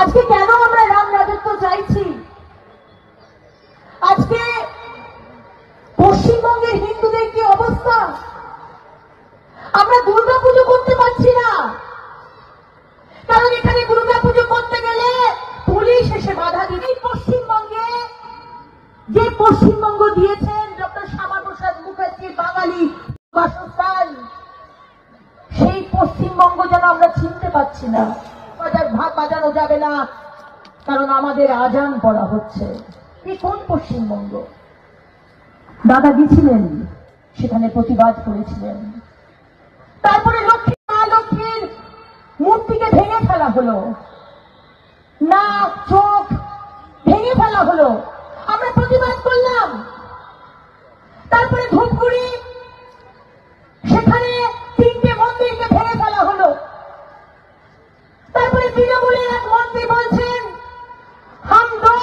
আজকে কেন আমরা রাম রাজত্ব চাইছি? আজকে পশ্চিমবঙ্গের হিন্দুদের কি অবস্থা? আমরা দুর্গা পুজো করতে পারছি না, কারণ এখানে দুর্গা পুজো করতে গেলে পুলিশ এসে বাধা দিবে। পশ্চিমবঙ্গে যে পশ্চিমবঙ্গ দিয়েছেন ডক্টর শ্যামাপ্রসাদ মুখার্জি বাঙালি বাসস্থান, সেই পশ্চিমবঙ্গ যেন আমরা চিনতে পারছি না। ভাগ বাজানো যাবে না, কারণ আমাদের আজান পড়া হচ্ছে। এই কোন পশ্চিমবঙ্গ? দাদা গিয়েছিলেন, সেখানে প্রতিবাদ করেছিলেন। তারপরে লক্ষ্মী মা লক্ষ্মীর মূর্তিকে ভেঙে ফেলা হলো, নাক চোখ ভেঙে ফেলা হলো, আমরা প্রতিবাদ করলাম। তারপরে ধূপগুড়ি, সেখানে 3টে মন্দিরকে ভেঙে ফেলা হলো। তারপরে তৃণমূলের এক মন্ত্রী বলছেন হাম দো,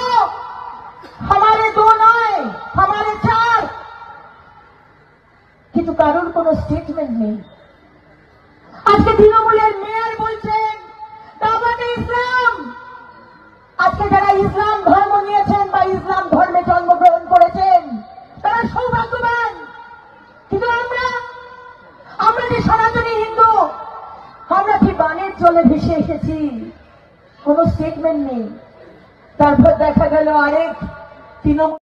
হামারে দো নয়, হামারে 4। কিন্তু কারোর কোনো স্টেটমেন্ট নেই। আজকে তৃণমূলের মেয়র বলছেন দাওয়াতে ইসলাম। আজকে যারা ইসলাম ধর্ম নিয়েছেন বা ইসলাম ধর্মে জন্মগ্রহণ করেছেন তারা সৌভাগ্যবান, কিন্তু আমরা যে সনাতনী হিন্দু, আমরা কি বানের জলে ভেসে এসেছি? কোন স্টেটমেন্ট নেই। তারপর দেখা গেল আরেক তৃণমূল